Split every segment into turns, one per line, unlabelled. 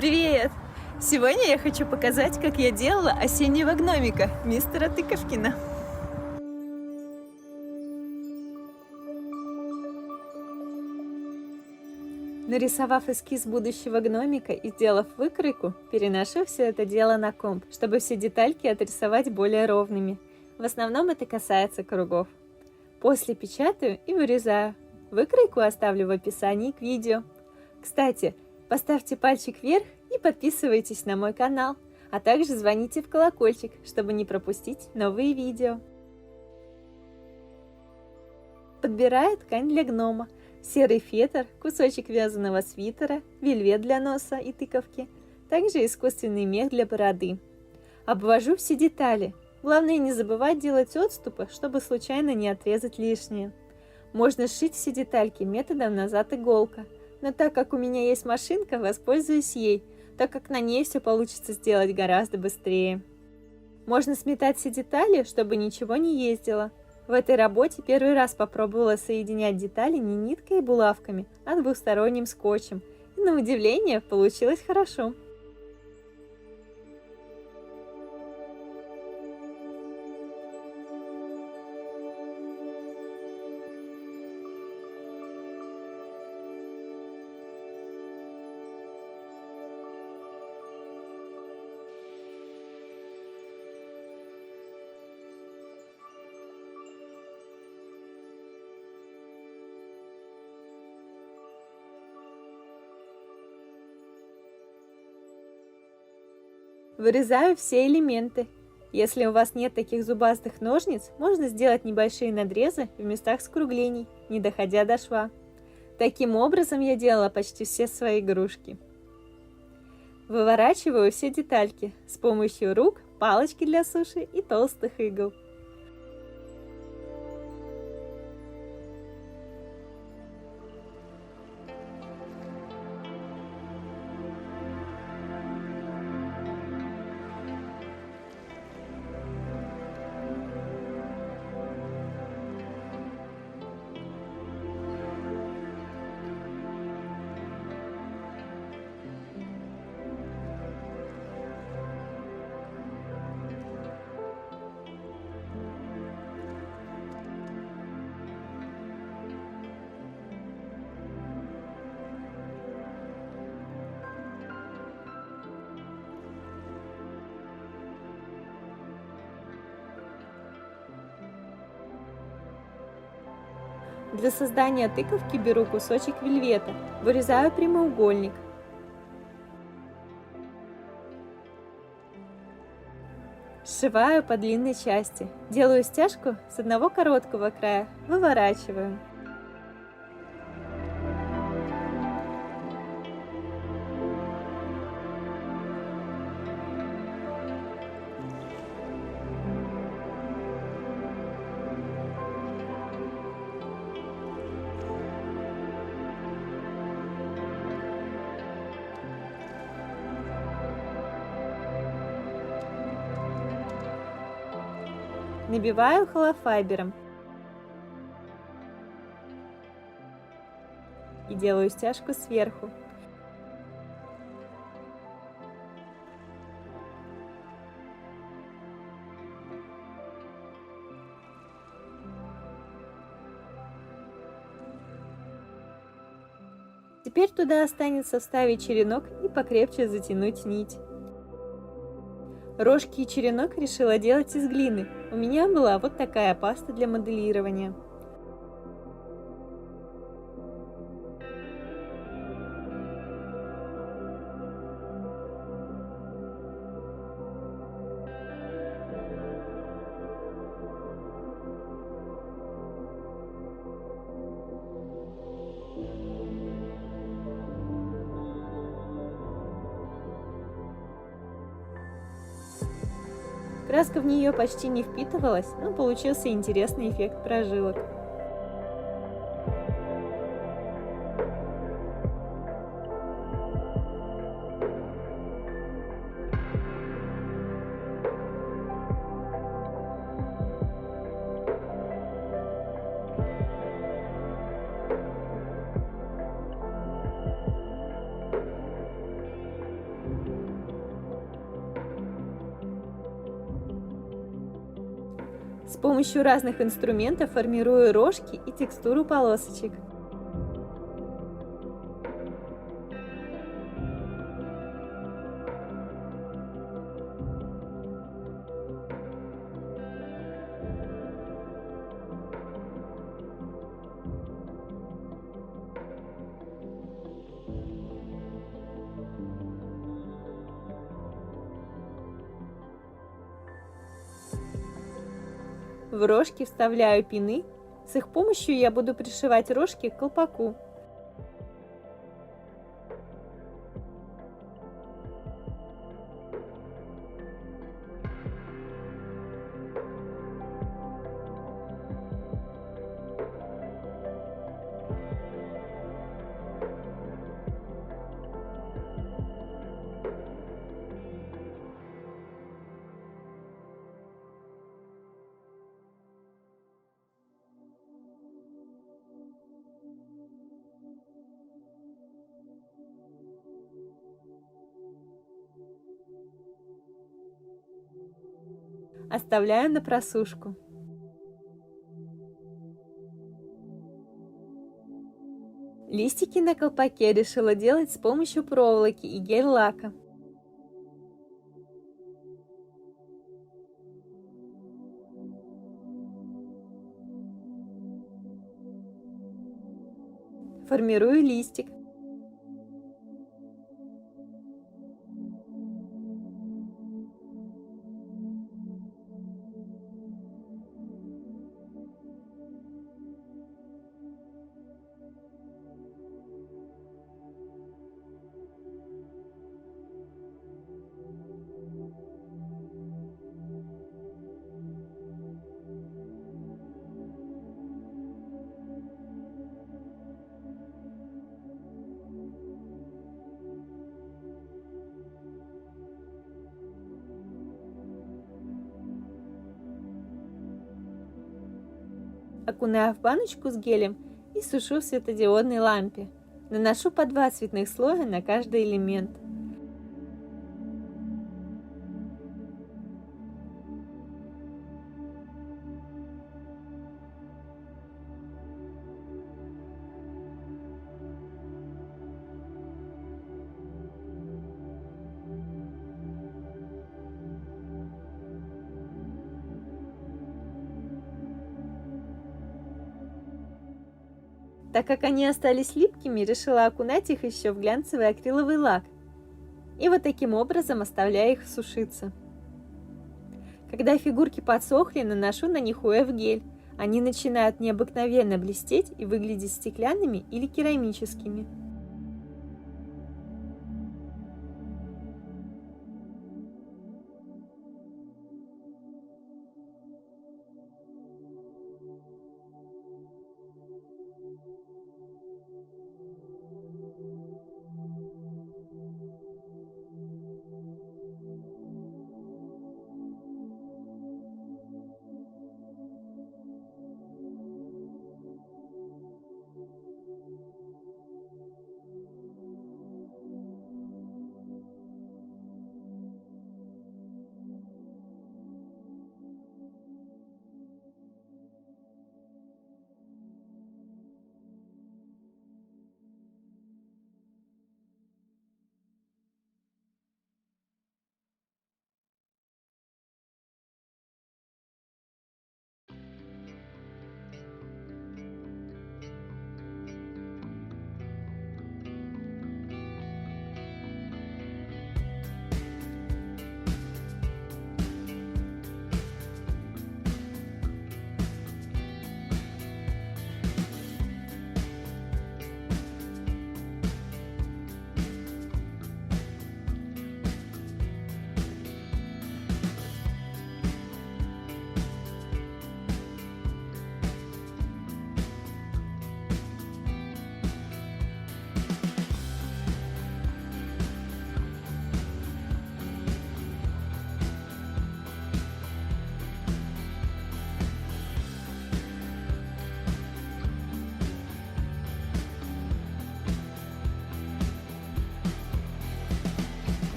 Привет! Сегодня я хочу показать, как я делала осеннего гномика мистера Тыковкина. Нарисовав эскиз будущего гномика и сделав выкройку, переношу все это дело на комп, чтобы все детальки отрисовать более ровными. В основном это касается кругов. После печатаю и вырезаю. Выкройку оставлю в описании к видео. Кстати, поставьте пальчик вверх и подписывайтесь на мой канал, а также звоните в колокольчик, чтобы не пропустить новые видео. Подбираю ткань для гнома. Серый фетр, кусочек вязаного свитера, вельвет для носа и тыковки, также искусственный мех для бороды. Обвожу все детали. Главное не забывать делать отступы, чтобы случайно не отрезать лишнее. Можно сшить все детальки методом назад иголка, но так как у меня есть машинка, воспользуюсь ей, так как на ней все получится сделать гораздо быстрее. Можно сметать все детали, чтобы ничего не ездило. В этой работе первый раз попробовала соединять детали не ниткой и булавками, а двусторонним скотчем. И на удивление получилось хорошо. Вырезаю все элементы. Если у вас нет таких зубастых ножниц, можно сделать небольшие надрезы в местах скруглений, не доходя до шва. Таким образом я делала почти все свои игрушки. Выворачиваю все детальки с помощью рук, палочки для суши и толстых игл. Для создания тыковки беру кусочек вельвета, вырезаю прямоугольник. Сшиваю по длинной части, делаю стяжку с одного короткого края, выворачиваю. Набиваю холофайбером и делаю стяжку сверху. Теперь туда останется вставить черенок и покрепче затянуть нить. Рожки и черенок решила делать из глины. У меня была вот такая паста для моделирования. Краска в нее почти не впитывалась, но получился интересный эффект прожилок. С помощью разных инструментов формирую рожки и текстуру полосочек. В рожки вставляю пины. С их помощью я буду пришивать рожки к колпаку. Оставляю на просушку. Листики на колпаке решила делать с помощью проволоки и гель-лака. Формирую листик. Окунаю в баночку с гелем и сушу в светодиодной лампе. Наношу по 2 цветных слоя на каждый элемент. Так как они остались липкими, решила окунать их еще в глянцевый акриловый лак. И вот таким образом оставляю их сушиться. Когда фигурки подсохли, наношу на них УФ-гель. Они начинают необыкновенно блестеть и выглядеть стеклянными или керамическими.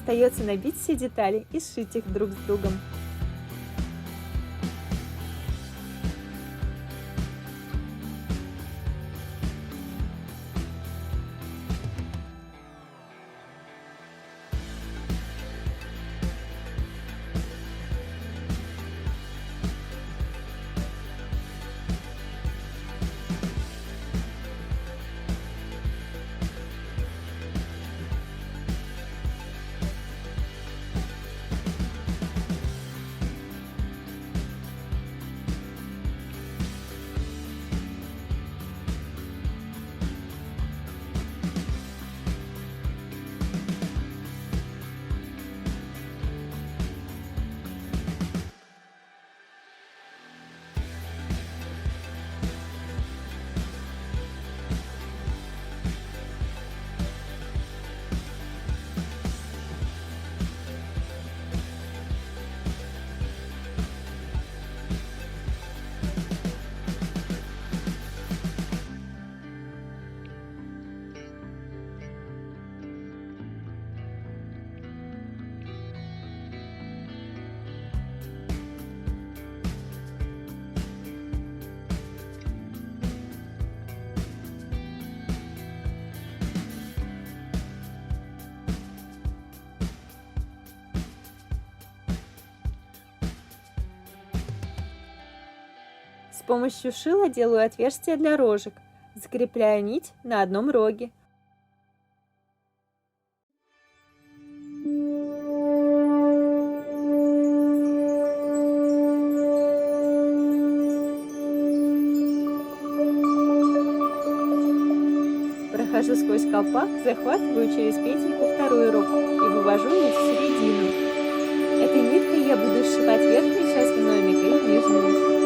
Остается набить все детали и сшить их друг с другом. С помощью шила делаю отверстие для рожек. Закрепляю нить на одном роге. Прохожу сквозь колпак, захватываю через петельку второй рог и вывожу нить в середину. Этой ниткой я буду сшивать верхнюю часть гномика и нижнюю.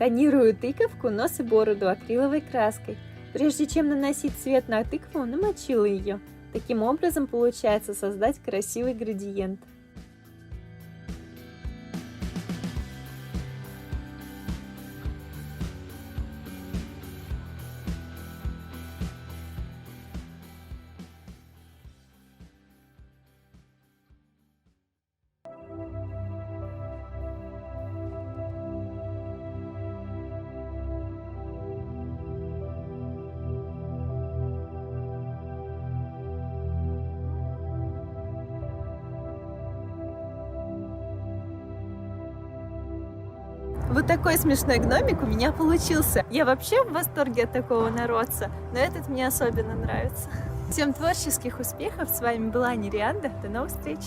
Тонирую тыковку, нос и бороду акриловой краской. Прежде чем наносить цвет на тыкву, намочила ее. Таким образом получается создать красивый градиент. Вот такой смешной гномик у меня получился. Я вообще в восторге от такого народца, но этот мне особенно нравится. Всем творческих успехов! С вами была Нерианда. До новых встреч!